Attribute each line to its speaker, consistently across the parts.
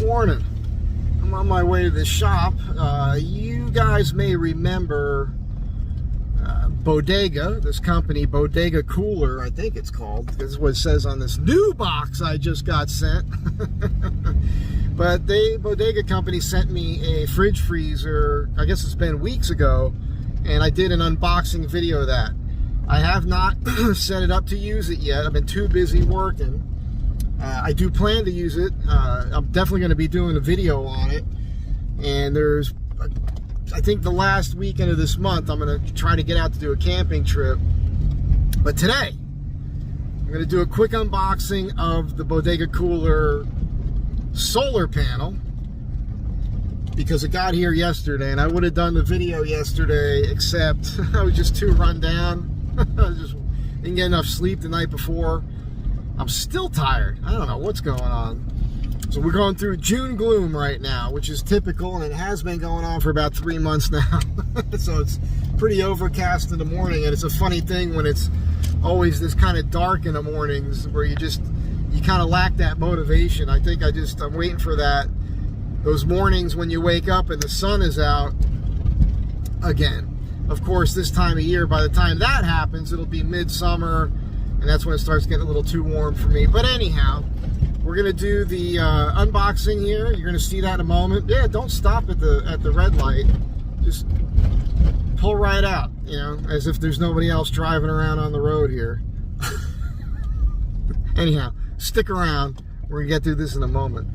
Speaker 1: morning. I'm on my way to the shop. You guys may remember Bodega, this company, BODEGAcooler, I think it's called. This is what it says on this new box I just got sent. But Bodega company sent me a fridge freezer, I guess it's been weeks ago, and I did an unboxing video of that. I have not set it up to use it yet. I've been too busy working. I do plan to use it. I'm definitely going to be doing a video on it. And there's, I think the last weekend of this month, I'm going to try to get out to do a camping trip. But today, I'm going to do a quick unboxing of the BODEGAcooler solar panel, because it got here yesterday, and I would have done the video yesterday, except I was just too run down. I just didn't get enough sleep the night before. I'm still tired. I don't know what's going on. So we're going through June gloom right now, which is typical, and it has been going on for about 3 months now. So it's pretty overcast in the morning, and it's a funny thing when it's always this kind of dark in the mornings where you kind of lack that motivation. I think I'm waiting for those mornings when you wake up and the sun is out again. Of course, this time of year, by the time that happens, it'll be midsummer, and that's when it starts getting a little too warm for me. But anyhow, we're gonna do the unboxing here. You're gonna see that in a moment. Yeah, don't stop at the red light. Just pull right out, you know, as if there's nobody else driving around on the road here. Anyhow, stick around. We're gonna get through this in a moment.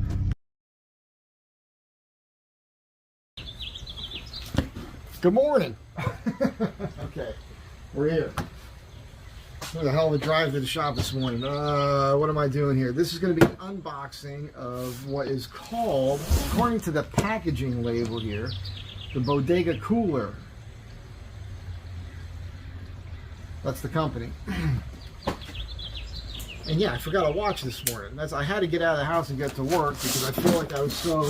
Speaker 1: Good morning. Okay, we're here. What a hell of a drive to the shop this morning. What am I doing here? This is going to be an unboxing of what is called, according to the packaging label here, the BODEGAcooler. That's the company. And yeah, I forgot a watch this morning. I had to get out of the house and get to work because I feel like I was so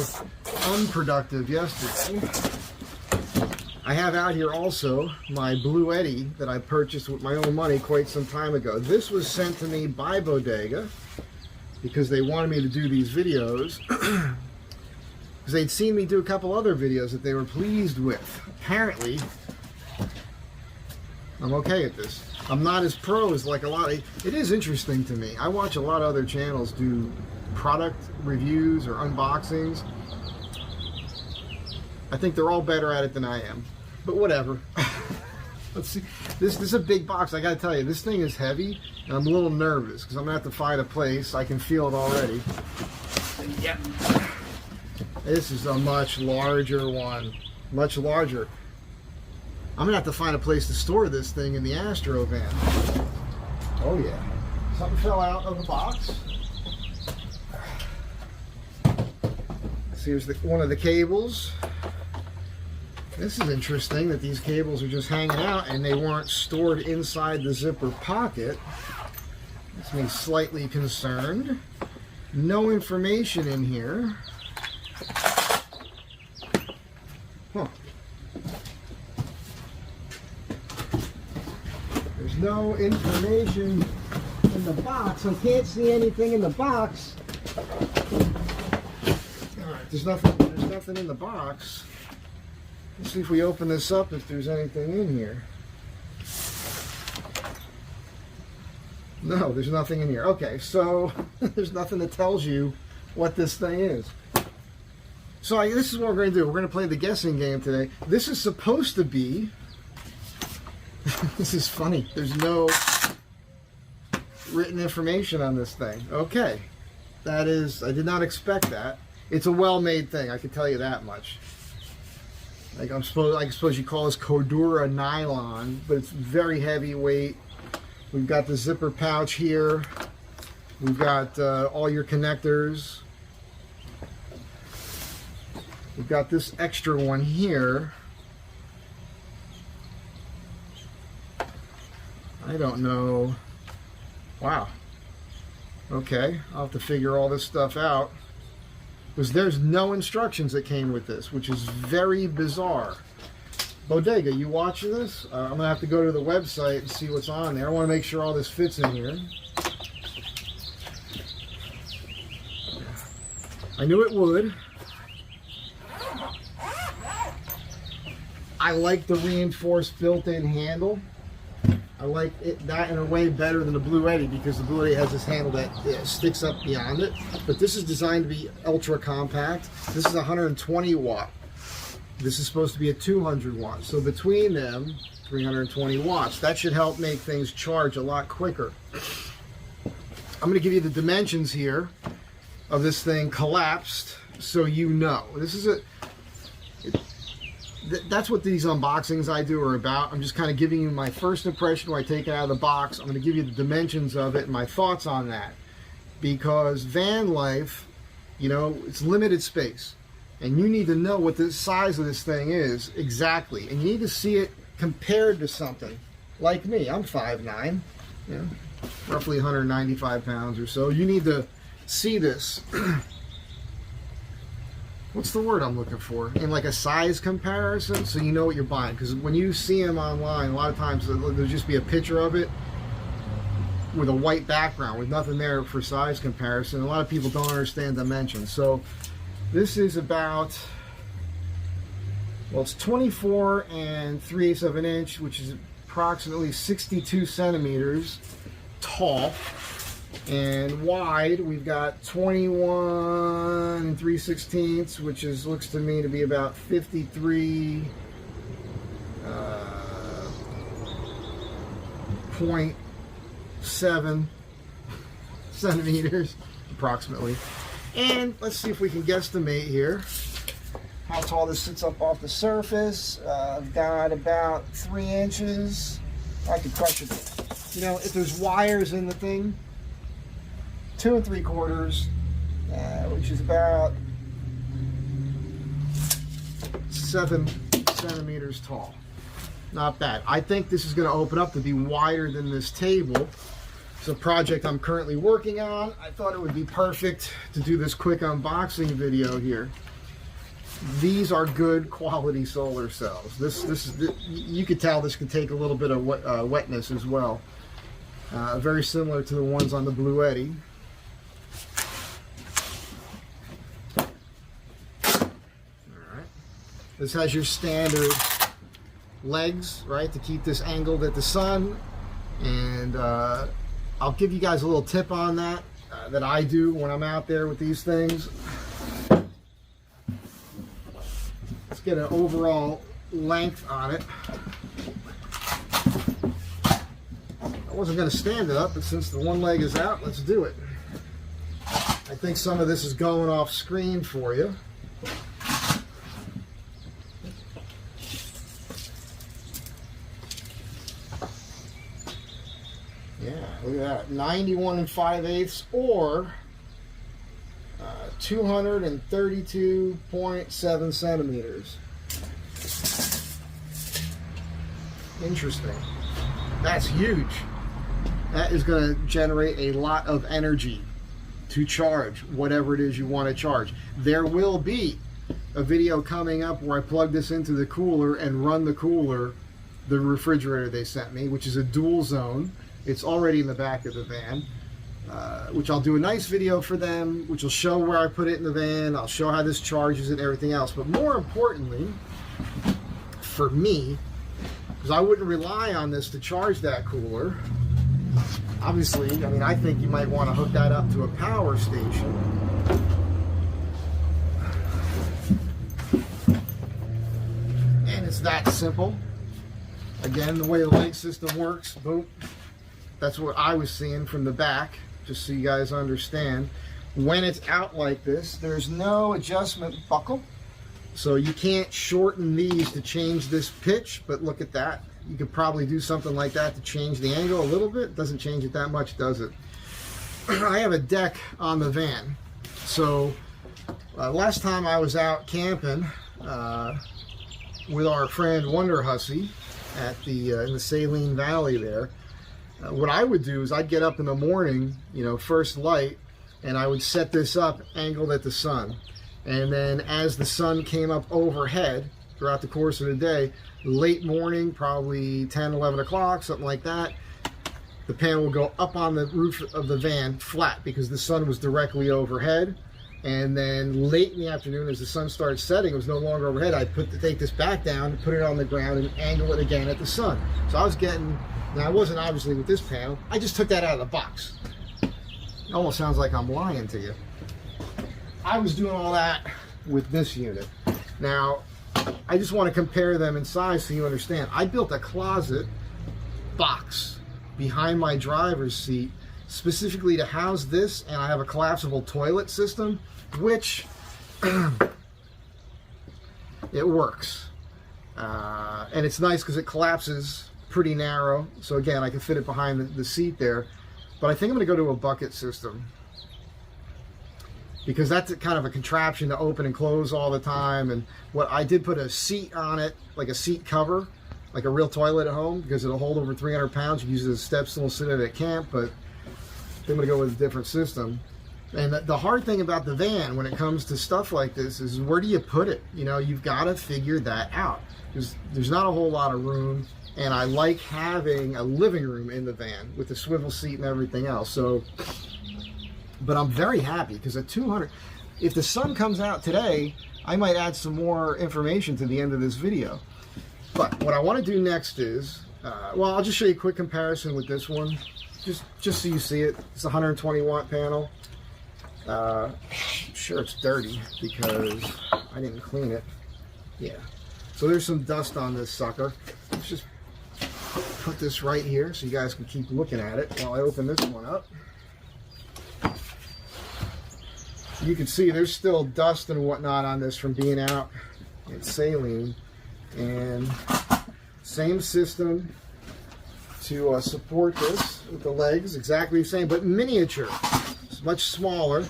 Speaker 1: unproductive yesterday. I have out here also my Blue Eddy that I purchased with my own money quite some time ago. This was sent to me by Bodega because they wanted me to do these videos because they'd seen me do a couple other videos that they were pleased with. Apparently, I'm okay at this. I'm not as pro as like a lot of... It is interesting to me. I watch a lot of other channels do product reviews or unboxings. I think they're all better at it than I am. But whatever. Let's see. This is a big box. I gotta tell you, this thing is heavy, and I'm a little nervous because I'm gonna have to find a place. I can feel it already. Yeah. This is a much larger one. Much larger. I'm gonna have to find a place to store this thing in the Astro van. Oh yeah. Something fell out of the box. Here's one of the cables. This is interesting that these cables are just hanging out and they weren't stored inside the zipper pocket. This makes me slightly concerned. No information in here. Huh. There's no information in the box. I can't see anything in the box. Alright, there's nothing in the box. Let's see if we open this up, if there's anything in here. No, there's nothing in here. Okay, so there's nothing that tells you what this thing is. So this is what we're going to do. We're going to play the guessing game today. This is supposed to be... This is funny. There's no written information on this thing. Okay. That is... I did not expect that. It's a well-made thing, I can tell you that much. Like I suppose you call this Cordura nylon, but it's very heavyweight. We've got the zipper pouch here. We've got all your connectors. We've got this extra one here. I don't know. Wow. Okay, I'll have to figure all this stuff out. Because there's no instructions that came with this, which is very bizarre. Bodega, you watching this? I'm going to have to go to the website and see what's on there. I want to make sure all this fits in here. I knew it would. I like the reinforced built-in handle. I like that in a way better than the Blue Eddy, because the Blue Eddy has this handle that sticks up beyond it. But this is designed to be ultra compact. This is 120 watt. This is supposed to be a 200 watt. So between them, 320 watts. That should help make things charge a lot quicker. I'm going to give you the dimensions here of this thing collapsed, so you know. This is that's what these unboxings I do are about. I'm just kind of giving you my first impression when I take it out of the box. I'm going to give you the dimensions of it and my thoughts on that. Because van life, you know, it's limited space. And you need to know what the size of this thing is exactly. And you need to see it compared to something. Like me, I'm 5'9", you know, roughly 195 pounds or so. You need to see this. What's the word I'm looking for? In like a size comparison, so you know what you're buying. Because when you see them online, a lot of times there'll just be a picture of it with a white background with nothing there for size comparison. A lot of people don't understand dimensions. So this is about, well, it's 24 3/8 of an inch, which is approximately 62 centimeters tall. And wide, we've got 21 3/16, which is, looks to me to be about 53.7 centimeters, approximately. And let's see if we can guesstimate here how tall this sits up off the surface. I've got about 3 inches. I could crush it. You know, if there's wires in the thing, 2 3/4, which is about 7 centimeters tall. Not bad. I think this is going to open up to be wider than this table. It's a project I'm currently working on. I thought it would be perfect to do this quick unboxing video here. These are good quality solar cells. This you could tell this could take a little bit of wetness as well. Very similar to the ones on the Blue Eddy. This has your standard legs, right, to keep this angled at the sun. And I'll give you guys a little tip on that, that I do when I'm out there with these things. Let's get an overall length on it. I wasn't going to stand it up, but since the one leg is out, let's do it. I think some of this is going off screen for you. Yeah, look at that. 91 5/8 or 232.7 centimeters. Interesting. That's huge. That is going to generate a lot of energy to charge whatever it is you want to charge. There will be a video coming up where I plug this into the cooler and run the cooler, the refrigerator they sent me, which is a dual zone. It's already in the back of the van, which I'll do a nice video for them, which will show where I put it in the van. I'll show how this charges and everything else. But more importantly, for me, because I wouldn't rely on this to charge that cooler. Obviously, I mean, I think you might want to hook that up to a power station. And it's that simple. Again, the way the leg system works, boom. That's what I was seeing from the back, just so you guys understand. When it's out like this, there's no adjustment buckle. So you can't shorten these to change this pitch, but look at that. You could probably do something like that to change the angle a little bit. It doesn't change it that much, does it? I have a deck on the van. So last time I was out camping with our friend Wonder Hussy at the in the Saline Valley there, what I would do is I'd get up in the morning, you know, first light, and I would set this up angled at the sun. And then as the sun came up overhead throughout the course of the day, late morning, probably 10, 11 o'clock, something like that, the panel will go up on the roof of the van flat because the sun was directly overhead. And then late in the afternoon, as the sun started setting, it was no longer overhead. I take this back down, put it on the ground, and angle it again at the sun. So I was getting, now I wasn't obviously with this panel, I just took that out of the box. It almost sounds like I'm lying to you. I was doing all that with this unit. Now, I just want to compare them in size so you understand. I built a closet box behind my driver's seat specifically to house this, and I have a collapsible toilet system, which it works. And it's nice because it collapses pretty narrow. So again, I can fit it behind the seat there. But I think I'm going to go to a bucket system, because that's kind of a contraption to open and close all the time. And what I did, put a seat on it, like a seat cover, like a real toilet at home, because it'll hold over 300 pounds. You use it as a step stool, sit in it at camp, but I'm going to go with a different system. And the hard thing about the van when it comes to stuff like this is, where do you put it? You know, you've got to figure that out. There's not a whole lot of room, and I like having a living room in the van with the swivel seat and everything else. So, but I'm very happy, because at 200, if the sun comes out today, I might add some more information to the end of this video. But what I want to do next is, well, I'll just show you a quick comparison with this one, just so you see it. It's a 120 watt panel. I'm sure it's dirty because I didn't clean it. Yeah. So there's some dust on this sucker. Let's just put this right here so you guys can keep looking at it while I open this one up. You can see there's still dust and whatnot on this from being out in saline. And same system to support this with the legs, exactly the same, but miniature. It's much smaller,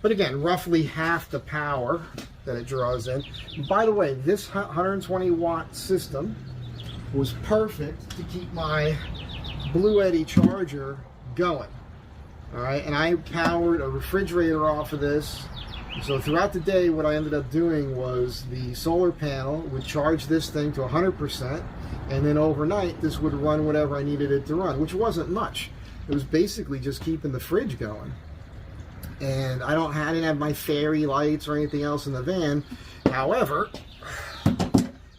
Speaker 1: but again, roughly half the power that it draws in. And by the way, this 120 watt system was perfect to keep my Blue Eddy charger going. All right, and I powered a refrigerator off of this. So throughout the day, what I ended up doing was the solar panel would charge this thing to 100%, and then overnight this would run whatever I needed it to run, which wasn't much. It was basically just keeping the fridge going. And I didn't have my fairy lights or anything else in the van. However,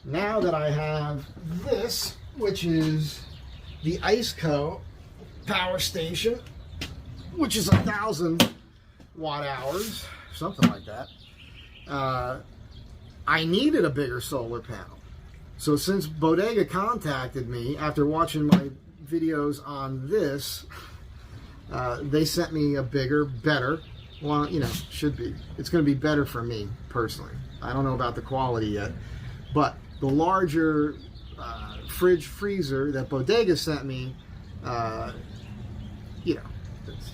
Speaker 1: now that I have this, which is the IceCo power station, which is 1,000 watt hours, something like that, I needed a bigger solar panel. So since Bodega contacted me after watching my videos on this, they sent me a bigger, better, well, you know, should be. It's going to be better for me personally. I don't know about the quality yet, but the larger fridge freezer that Bodega sent me, you know, it's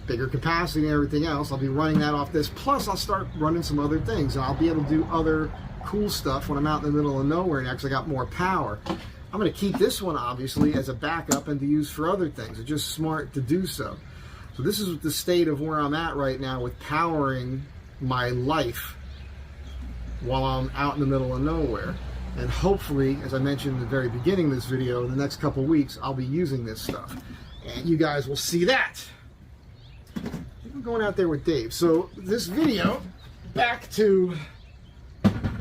Speaker 1: bigger capacity and everything else. I'll be running that off this. Plus, I'll start running some other things, and I'll be able to do other cool stuff when I'm out in the middle of nowhere and actually got more power. I'm going to keep this one, obviously, as a backup and to use for other things. It's just smart to do so. So this is the state of where I'm at right now with powering my life while I'm out in the middle of nowhere. And hopefully, as I mentioned in the very beginning of this video, in the next couple weeks, I'll be using this stuff. And you guys will see that. I'm going out there with Dave. So this video, back to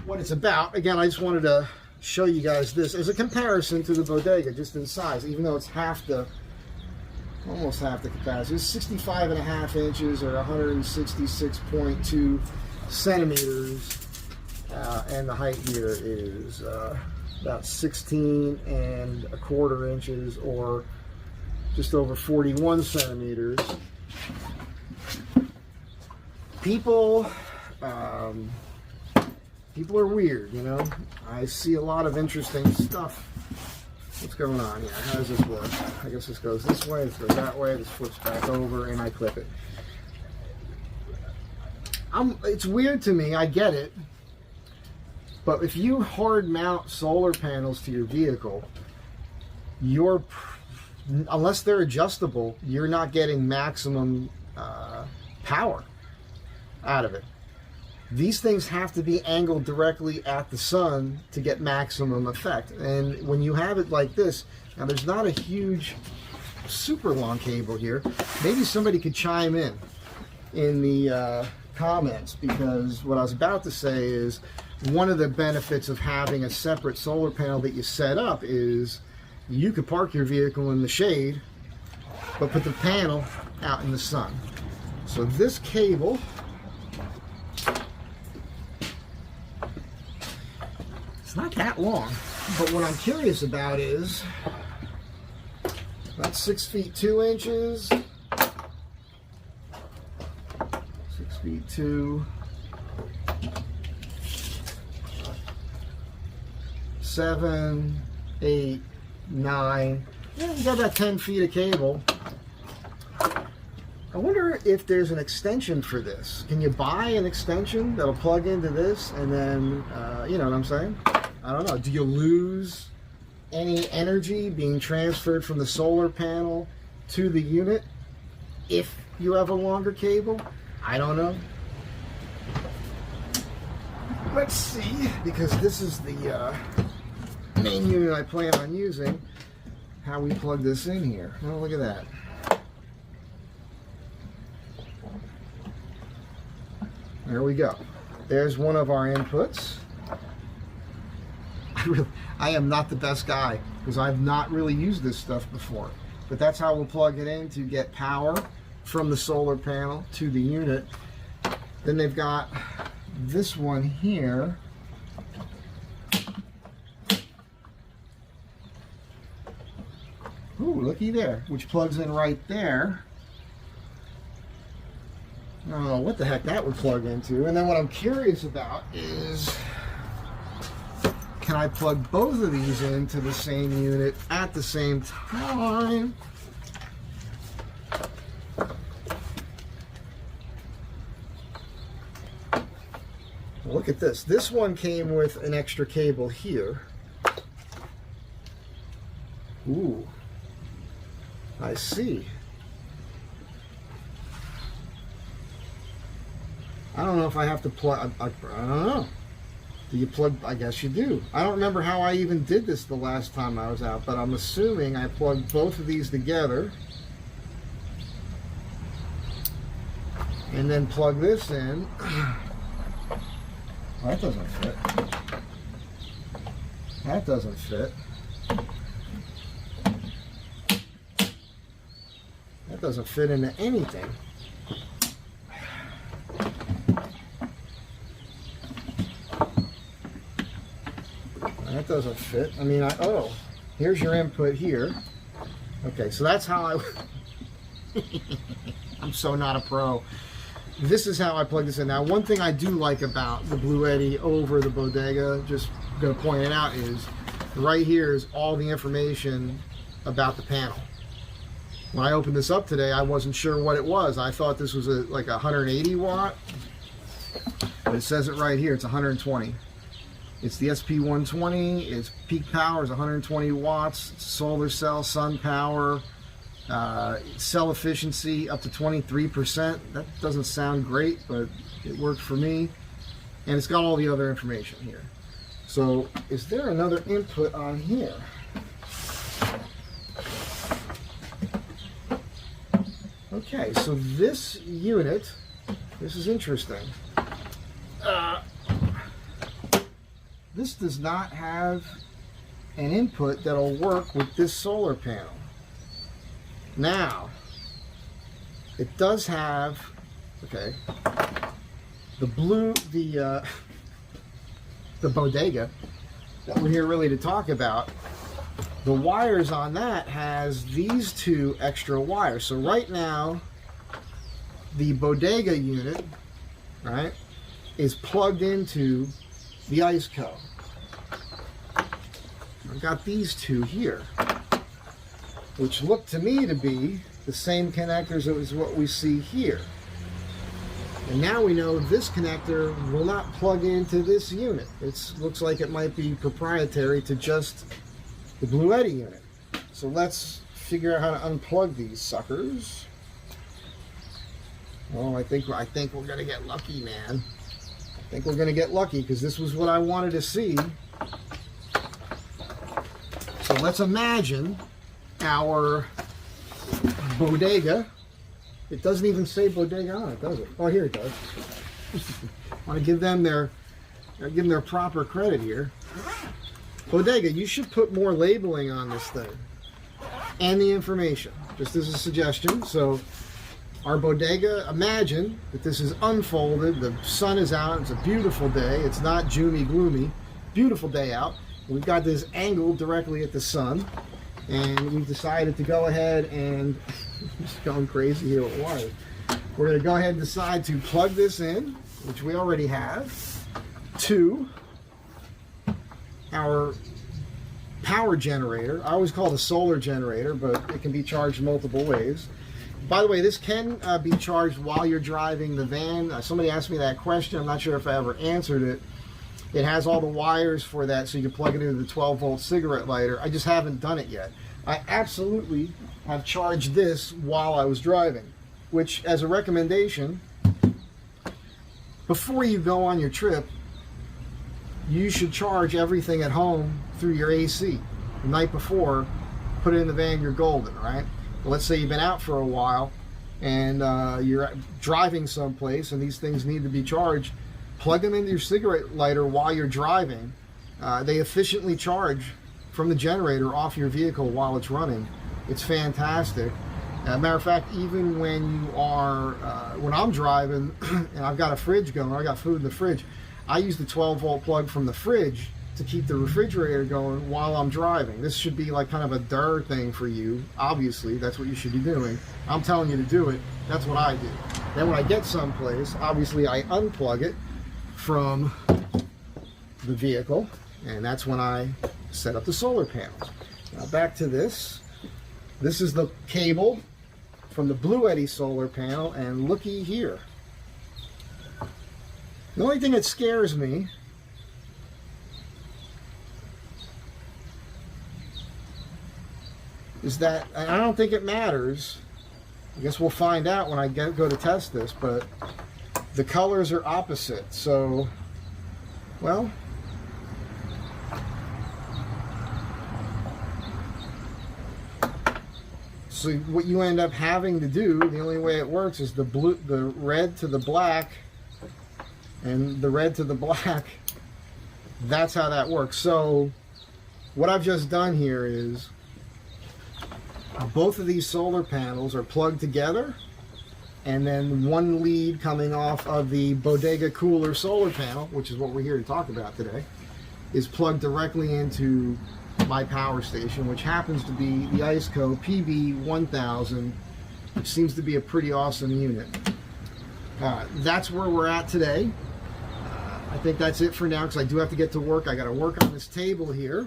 Speaker 1: what it's about. Again, I just wanted to show you guys this as a comparison to the Bodega, just in size, even though it's almost half the capacity. It's 65.5 inches or 166.2 centimeters. And the height here is about 16.25 inches or just over 41 centimeters. People are weird, you know. I see a lot of interesting stuff. What's going on? Yeah, how does this work? I guess this goes this way, this goes that way, this flips back over, and I clip it. It's weird to me, I get it. But if you hard mount solar panels to your vehicle, unless they're adjustable, you're not getting maximum power out of it. These things have to be angled directly at the sun to get maximum effect. And when you have it like this, now there's not a huge, super long cable here. Maybe somebody could chime in the comments, because what I was about to say is one of the benefits of having a separate solar panel that you set up is you could park your vehicle in the shade but put the panel out in the sun. So this cable it's not that long, but what I'm curious about is that's 6 feet 2 inches. 6 feet 2, 7, 8, 9. Yeah, you got about 10 feet of cable. I wonder if there's an extension for this. Can you buy an extension that'll plug into this and then, you know what I'm saying? I don't know. Do you lose any energy being transferred from the solar panel to the unit if you have a longer cable? I don't know. Let's see, because this is the main unit I plan on using, how we plug this in here. Oh, look at that. There we go. There's one of our inputs. I am not the best guy because I've not really used this stuff before, but that's how we'll plug it in to get power from the solar panel to the unit. Then they've got this one here. Ooh, looky there, which plugs in right there. I don't know what the heck that would plug into. And then what I'm curious about is, can I plug both of these into the same unit at the same time? Look at this. This one came with an extra cable here. Ooh, I see. I don't know if I have to plug, I don't know. Do you plug, I guess you do. I don't remember how I even did this the last time I was out, but I'm assuming I plugged both of these together and then plug this in. That doesn't fit. That doesn't fit. That doesn't fit into anything. That doesn't fit. I mean, oh, here's your input here. Okay, so that's how I... I'm so not a pro. This is how I plug this in. Now, one thing I do like about the Blue Eddy over the Bodega, just going to point it out, is right here is all the information about the panel. When I opened this up today, I wasn't sure what it was. I thought this was like a 180 watt, but it says it right here. It's 120. It's the SP120. Its peak power is 120 watts. It's solar cell, sun power. Cell efficiency up to 23%. That doesn't sound great, but it worked for me. And it's got all the other information here. So, is there another input on here? Okay, so this unit, this is interesting. This does not have an input that'll work with this solar panel. Now, it does have, okay, the Bodega that we're here really to talk about. The wires on that has these two extra wires. So right now, the Bodega unit, right, is plugged into the IceCo. I've got these two here, which look to me to be the same connectors as what we see here. And now we know this connector will not plug into this unit. It looks like it might be proprietary to just the Blue Eddy unit. So let's figure out how to unplug these suckers. Oh, I think we're gonna get lucky, man. I think we're gonna get lucky because this was what I wanted to see. So let's imagine our Bodega. It doesn't even say Bodega on it, does it? Oh, here it does. I want to give them their proper credit here. Bodega, you should put more labeling on this thing and the information, just as a suggestion. So our Bodega, imagine that this is unfolded, the sun is out, it's a beautiful day, it's not June-y, gloomy, beautiful day out. We've got this angled directly at the sun, and we've decided to go ahead and, just going crazy here with wire. We're going to go ahead and decide to plug this in, which we already have, to our power generator. I always call it a solar generator, but it can be charged multiple ways. By the way, this can be charged while you're driving the van. Somebody asked me that question. I'm not sure if I ever answered it. It has all the wires for that, so you can plug it into the 12-volt cigarette lighter. I just haven't done it yet. I absolutely have charged this while I was driving, which, as a recommendation, before you go on your trip, you should charge everything at home through your AC. The night before, put it in the van, you're golden, right? Let's say you've been out for a while and you're driving someplace and these things need to be charged. Plug them into your cigarette lighter while you're driving. They efficiently charge from the generator off your vehicle while it's running. It's fantastic. Matter of fact, even when you are, when I'm driving and I've got a fridge going, I got food in the fridge, I use the 12-volt plug from the fridge to keep the refrigerator going while I'm driving. This should be like kind of a DER thing for you. Obviously, that's what you should be doing. I'm telling you to do it. That's what I do. Then when I get someplace, obviously I unplug it from the vehicle, and that's when I set up the solar panels. Now back to this. This is the cable from the Blue Eddy solar panel, and looky here. The only thing that scares me is that, and I don't think it matters, I guess we'll find out when I go to test this, but the colors are opposite. So, well, so what you end up having to do, the only way it works is the red to the black and the red to the black. That's how that works. So what I've just done here is both of these solar panels are plugged together, and then one lead coming off of the BODEGAcooler solar panel, which is what we're here to talk about today, is plugged directly into my power station, which happens to be the ICECO PB1000, which seems to be a pretty awesome unit. That's where we're at today. I think that's it for now, because I do have to get to work. I got to work on this table here,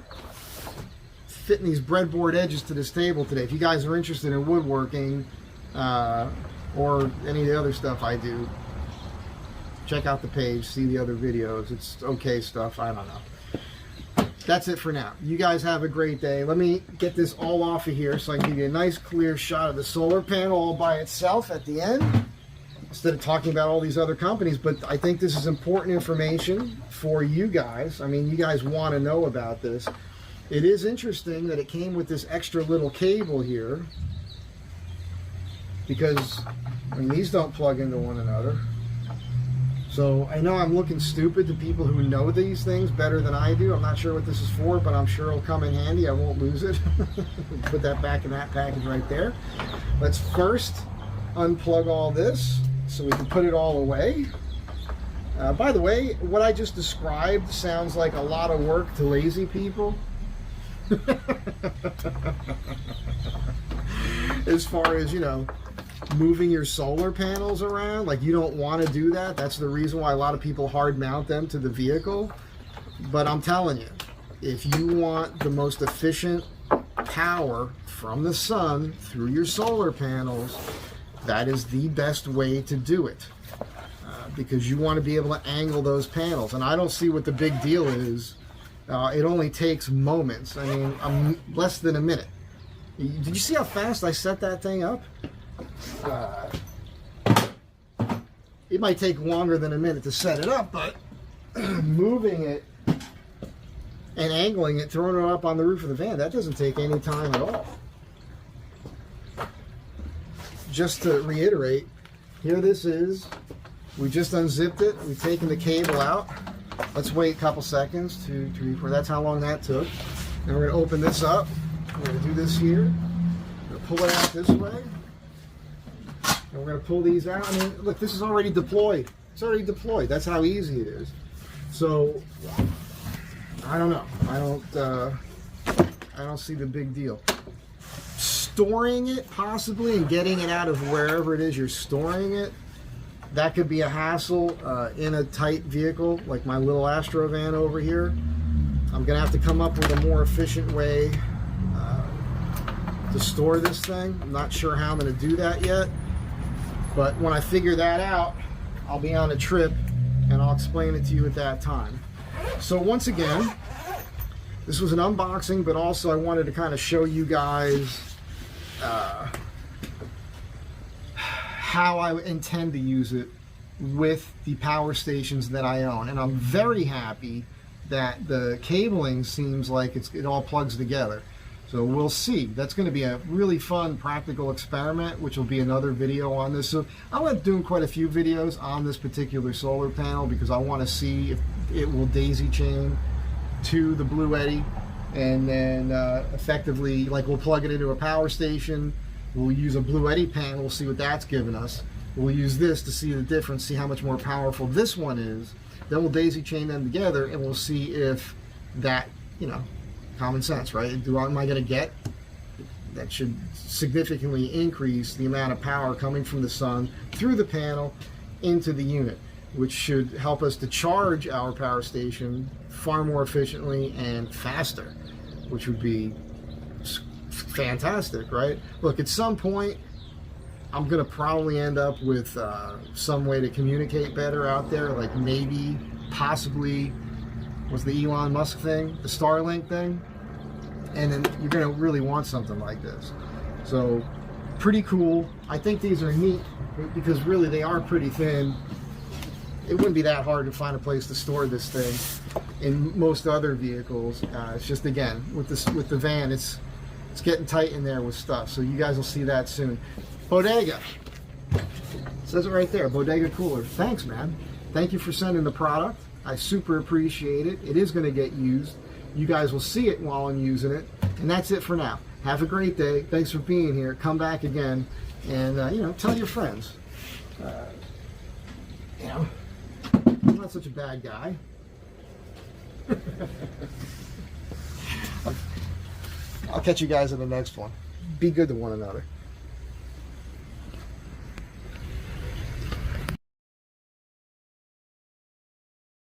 Speaker 1: fitting these breadboard edges to this table today. If you guys are interested in woodworking or any of the other stuff I do, check out the page, see the other videos. It's okay stuff. I don't know. That's it for now. You guys have a great day. Let me get this all off of here so I can give you a nice clear shot of the solar panel all by itself at the end, instead of talking about all these other companies. But I think this is important information for you guys. I mean, you guys want to know about this. It is interesting that it came with this extra little cable here, because I mean, these don't plug into one another. So I know I'm looking stupid to people who know these things better than I do. I'm not sure what this is for, but I'm sure it'll come in handy. I won't lose it. Put that back in that package right there. Let's first unplug all this so we can put it all away. By the way, what I just described sounds like a lot of work to lazy people. As far as, you know, moving your solar panels around, like, you don't want to do that. That's the reason why a lot of people hard mount them to the vehicle. But I'm telling you, if you want the most efficient power from the sun through your solar panels, that is the best way to do it, because you want to be able to angle those panels. And I don't see what the big deal is. It only takes moments. I mean, less than a minute. Did you see how fast I set that thing up? It might take longer than a minute to set it up, but moving it and angling it, throwing it up on the roof of the van, that doesn't take any time at all. Just to reiterate, here this is We just unzipped it. We've taken the cable out. Let's wait a couple seconds to record. That's how long that took. Now we're going to open this up. We're going to do this here. We're going to pull it out this way. And we're going to pull these out. I mean, look, this is already deployed. It's already deployed. That's how easy it is. So, I don't know. I don't see the big deal. Storing it, possibly, and getting it out of wherever it is you're storing it, that could be a hassle in a tight vehicle like my little Astro van over here. I'm gonna have to come up with a more efficient way to store this thing. I'm not sure how I'm gonna do that yet, but when I figure that out, I'll be on a trip and I'll explain it to you at that time. So once again, this was an unboxing, but also I wanted to kind of show you guys how I intend to use it with the power stations that I own. And I'm very happy that the cabling seems like it all plugs together. So we'll see. That's going to be a really fun practical experiment, which will be another video on this. So I'll end up doing quite a few videos on this particular solar panel because I want to see if it will daisy chain to the Blue Eddy, and then effectively, like, we'll plug it into a power station. We'll use a Blue Eddy panel, see what that's giving us. We'll use this to see the difference, see how much more powerful this one is. Then we'll daisy chain them together and we'll see if that, you know, common sense, right? Am I going to get? That should significantly increase the amount of power coming from the sun through the panel into the unit, which should help us to charge our power station far more efficiently and faster, which would be fantastic, right? Look, at some point, I'm gonna probably end up with some way to communicate better out there, like maybe, possibly, was the Elon Musk thing, the Starlink thing, and then you're gonna really want something like this. So, pretty cool. I think these are neat because really they are pretty thin. It wouldn't be that hard to find a place to store this thing in most other vehicles. It's just, again, with the van, it's getting tight in there with stuff, so you guys will see that soon. Bodega. It says it right there, BODEGAcooler. Thanks, man. Thank you for sending the product. I super appreciate it. It is going to get used. You guys will see it while I'm using it. And that's it for now. Have a great day. Thanks for being here. Come back again. And, you know, tell your friends. You know, I'm not such a bad guy. I'll catch you guys in the next one. Be good to one another.